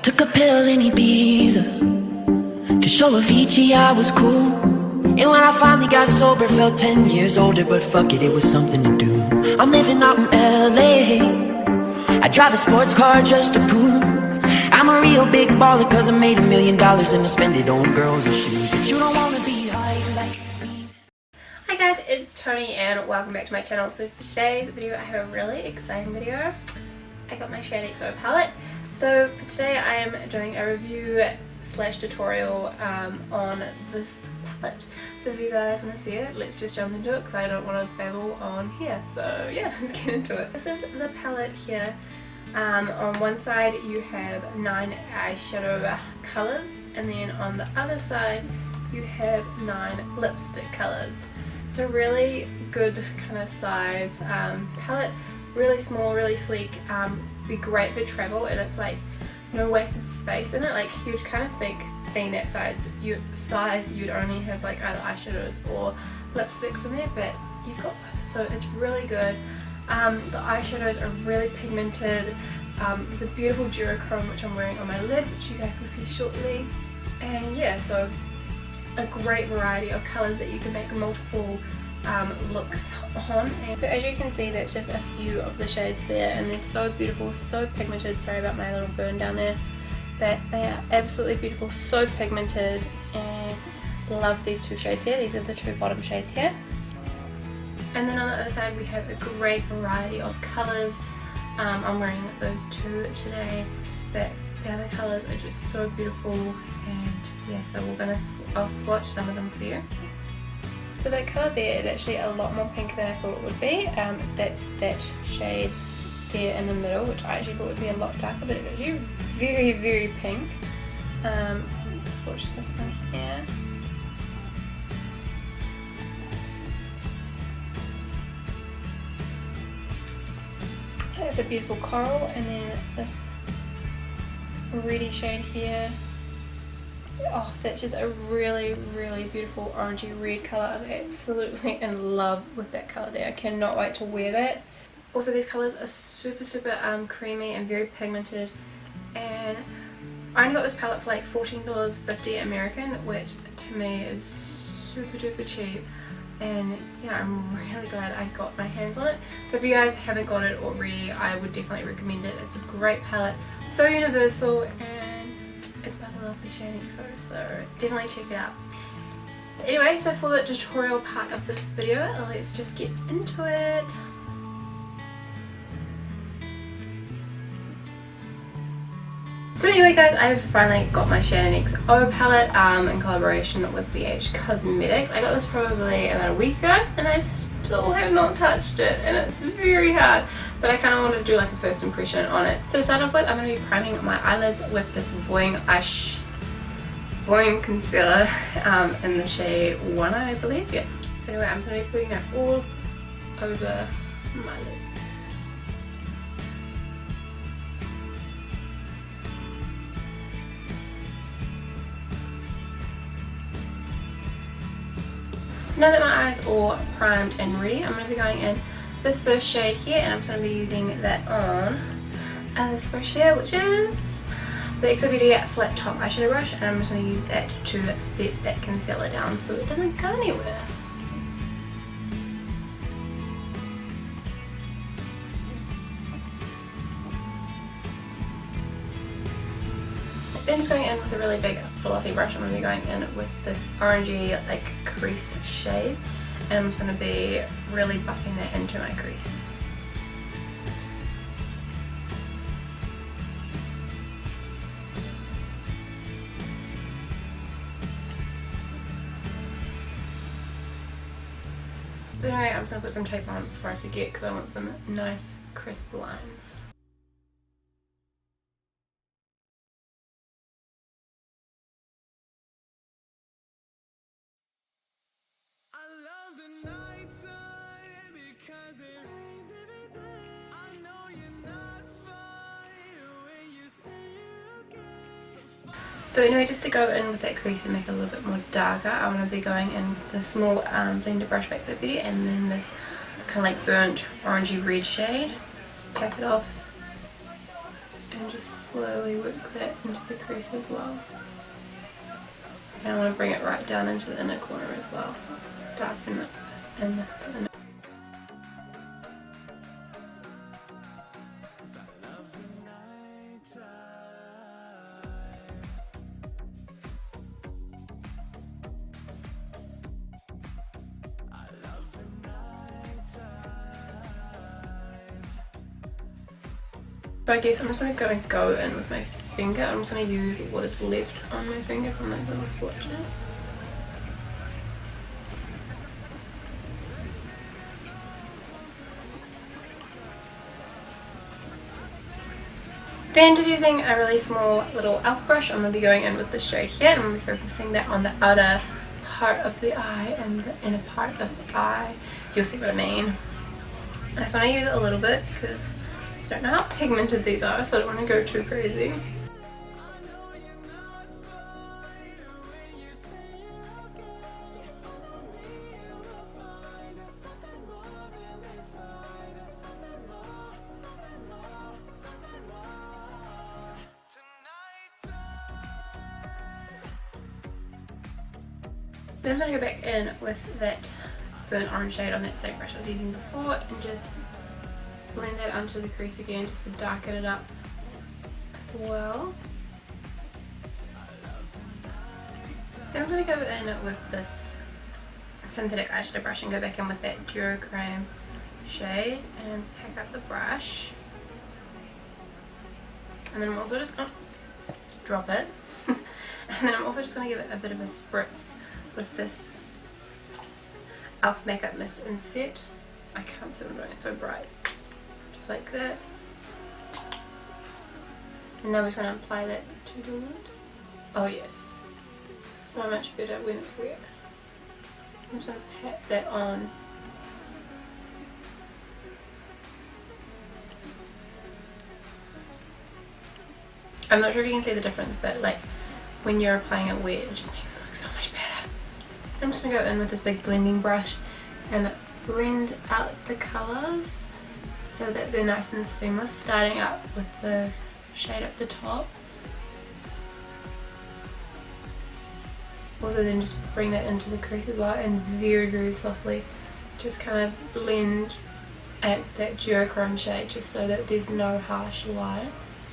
Took a pill in Ibiza to show Avicii I was cool. And when I finally got sober, felt 10 years older. But fuck it, it was something to do. I'm living out in LA. I drive a sports car just to prove I'm a real big baller, cause I made $1 million and I spend it on girls and shoes. But you don't wanna be high like me. Hi guys, it's Tony and welcome back to my channel. So for today's video I have a really exciting video. I got my Shaaanxo palette. So for today I am doing a review slash tutorial on this palette. So if you guys want to see it, let's just jump into it because I don't want to babble on here. So yeah, let's get into it. This is the palette here. On one side you have 9 eyeshadow colours, and then on the other side you have 9 lipstick colours. It's a really good kind of size palette, really small, really sleek, be great for travel, and it's like no wasted space in it. Like you'd kind of think being that size you'd only have like either eyeshadows or lipsticks in there, but you've got both, so it's really good. The eyeshadows are really pigmented. There's a beautiful duochrome which I'm wearing on my lid, which you guys will see shortly, and yeah, so a great variety of colours that you can make multiple looks on. And so as you can see, that's just a few of the shades there, and they're so beautiful, so pigmented. Sorry about my little burn down there, but they are absolutely beautiful, so pigmented, and love these two shades here. These are the two bottom shades here. And then on the other side we have a great variety of colours. I'm wearing those two today, but the other colours are just so beautiful, and yeah, so I'll swatch some of them for you. So that colour there is actually a lot more pink than I thought it would be. That's that shade there in the middle, which I actually thought would be a lot darker, but it's actually very, very pink. Swatch this one here. It's a beautiful coral, and then this reddy shade here. Oh, that's just a really, really beautiful orangey red colour. I'm absolutely in love with that colour there. I cannot wait to wear that. Also, these colours are super, super creamy and very pigmented, and I only got this palette for like $14.50 American, which to me is super duper cheap. And yeah, I'm really glad I got my hands on it. So if you guys haven't got it already, I would definitely recommend it. It's a great palette, so universal, and it's by the lovely Shaaanxo, so definitely check it out. Anyway, so for the tutorial part of this video, let's just get into it. So anyway guys, I've finally got my Shaaanxo palette in collaboration with BH Cosmetics. I got this probably about a week ago and I still have not touched it, and it's very hard, but I kind of want to do like a first impression on it. So to start off with, I'm going to be priming my eyelids with this Boing concealer in the shade 1, I believe. Yeah. So anyway, I'm just going to be putting that all over my lids. So now that my eyes are all primed and ready, I'm going to be going in this first shade here, and I'm just going to be using that on this brush here, which is the enquirers flat top eyeshadow brush, and I'm just going to use that to set that concealer down so it doesn't go anywhere. Then just going in with a really big fluffy brush, I'm going to be going in with this orangey like crease shade, and I'm just going to be really buffing that into my crease. So anyway, I'm just going to put some tape on before I forget because I want some nice crisp lines. So anyway, just to go in with that crease and make it a little bit more darker, I want to be going in with the small blender brush by TNBeauty, and then this kind of like burnt orangey red shade. Just tap it off and just slowly work that into the crease as well. And I want to bring it right down into the inner corner as well. Darken it in the inner. So I guess I'm just going to go in with my finger. I'm just going to use what is left on my finger from those little swatches. Then just using a really small little elf brush, I'm going to be going in with the shade here, and I'm going to be focusing that on the outer part of the eye and the inner part of the eye. You'll see what I mean. I just want to use it a little bit because I don't know how pigmented these are, so I don't want to go too crazy. Then I'm going to go back in with that burnt orange shade on that same brush I was using before and just blend that onto the crease again just to darken it up as well. Then I'm going to go in with this synthetic eyeshadow brush and go back in with that Duracreme shade and pack up the brush. And then I'm also just going to drop it. And then I'm also just going to give it a bit of a spritz with this e.l.f. makeup mist inset. I can't see what I'm doing, it's so bright. Just like that. And now we're just going to apply that to the lid. Oh yes, so much better when it's wet. I'm just going to pat that on. I'm not sure if you can see the difference, but like when you're applying it wet, it just makes it look so much better. I'm just going to go in with this big blending brush and blend out the colours so that they're nice and seamless, starting up with the shade at the top. Also then just bring that into the crease as well and very, very softly just kind of blend at that Durachrome shade just so that there's no harsh lights.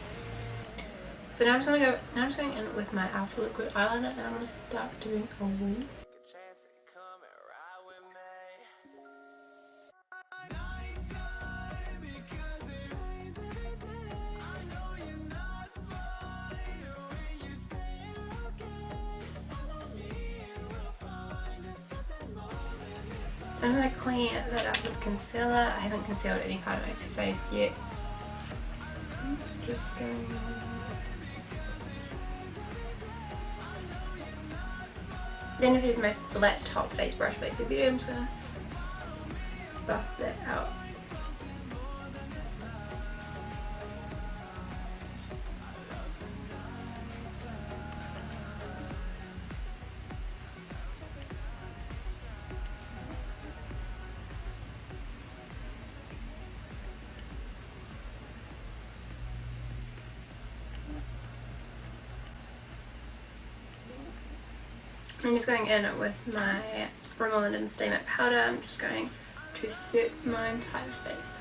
So now I'm just going in with my e.l.f. liquid eyeliner and I'm going to start doing a wing. I'm going to clean that up with concealer. I haven't concealed any part of my face yet. So just going. Then just use my flat top face brush by TNBeauty. I'm just going to buff that out. I'm just going in with my Rimmel London Stay Matte powder. I'm just going to set my entire face.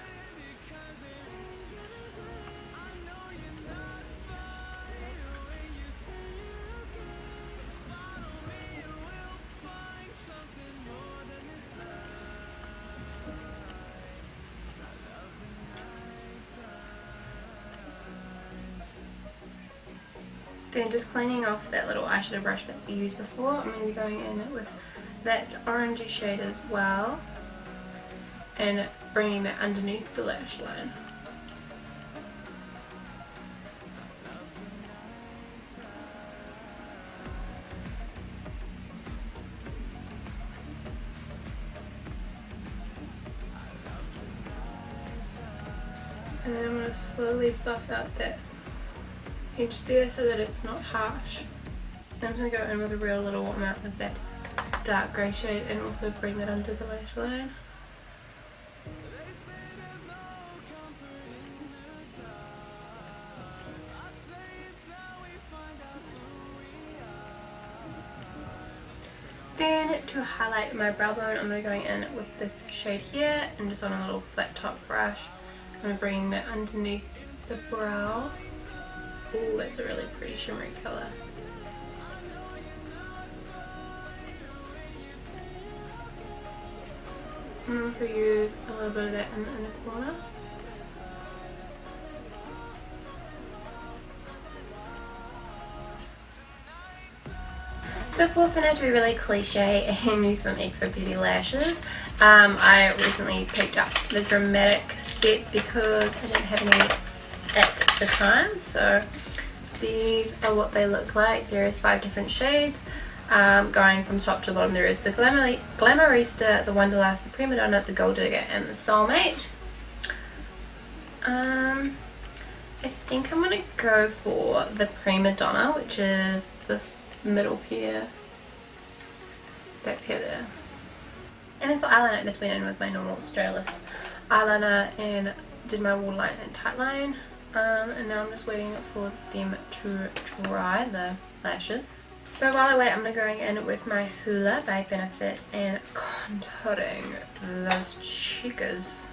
Then just cleaning off that little eyeshadow brush that we used before, I'm going to be going in with that orangey shade as well and bringing that underneath the lash line. And then I'm going to slowly buff out that edge there so that it's not harsh. Then I'm going to go in with a real little amount of that dark grey shade and also bring that under the lash line. Then to highlight my brow bone, I'm going to go in with this shade here and just on a little flat top brush. I'm going to bring that underneath the brow. Oh, that's a really pretty shimmery colour. And also use a little bit of that in the inner corner. So of course, then I had to be really cliche and use some Exo Beauty lashes. I recently picked up the Dramatic set because I didn't have any at the time. So these are what they look like. There is 5 different shades. Going from top to bottom, there is the Glamourista, the Wonderlust, the Prima Donna, the Gold Digger, and the Soulmate. I think I'm gonna go for the Prima Donna, which is this middle pair, that pair there. And then for eyeliner, I just went in with my normal Australis eyeliner and did my waterline and tightline. And now I'm just waiting for them to dry, the lashes. So while I wait, I'm going to go in with my Hoola by Benefit and contouring those cheekers.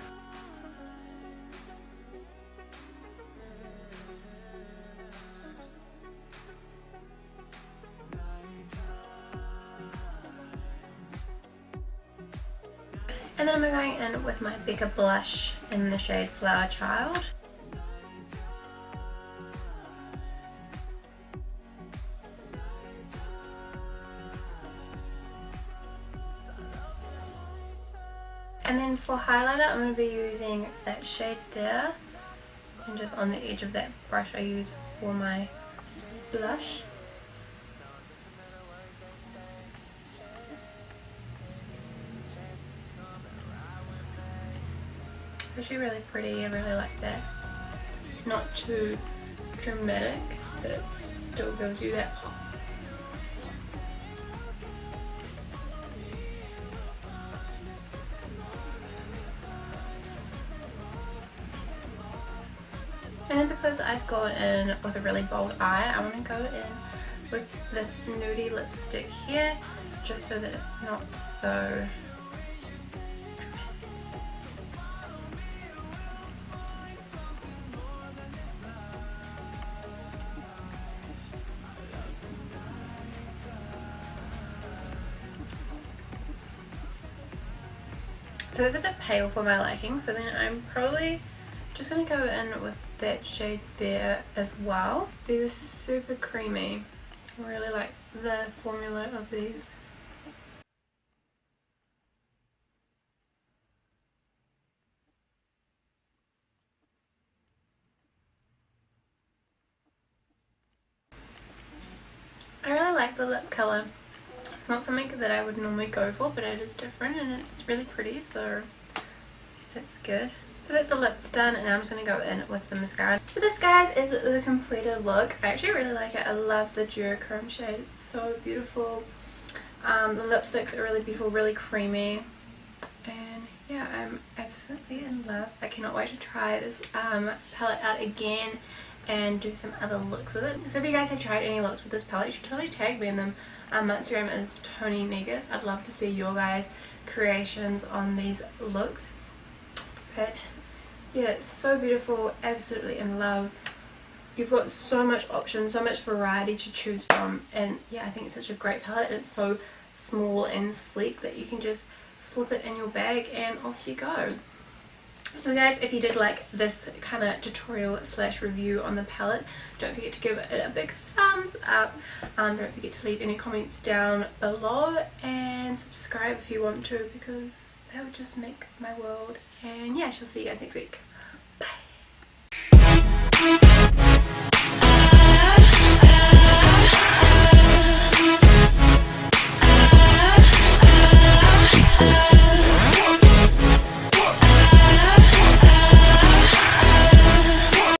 And then I'm going in with my Becca blush in the shade Flower Child. And then for highlighter, I'm going to be using that shade there. And just on the edge of that brush I use for my blush. It's actually really pretty, I really like that. It's not too dramatic, but it still gives you that pop. And then because I've gone in with a really bold eye, I want to go in with this nudie lipstick here, just so that it's not so So it's a bit pale for my liking, so then I'm probably just going to go in with that shade there as well. These are super creamy. I really like the formula of these. I really like the lip colour. It's not something that I would normally go for, but it is different and it's really pretty, so I guess that's good. So that's the lips done, and now I'm just going to go in with some mascara. So this, guys, is the completed look. I actually really like it. I love the duochrome shade. It's so beautiful. The lipsticks are really beautiful, really creamy. And yeah, I'm absolutely in love. I cannot wait to try this palette out again and do some other looks with it. So if you guys have tried any looks with this palette, you should totally tag me in them. My Instagram is toni.negus. I'd love to see your guys' creations on these looks. But yeah, it's so beautiful, absolutely in love. You've got so much options, so much variety to choose from, and yeah, I think it's such a great palette. It's so small and sleek that you can just slip it in your bag and off you go. So guys, if you did like this kind of tutorial slash review on the palette, don't forget to give it a big thumbs up. Don't forget to leave any comments down below and subscribe if you want to, because that would just make my world. And yeah, I shall see you guys next week. Bye.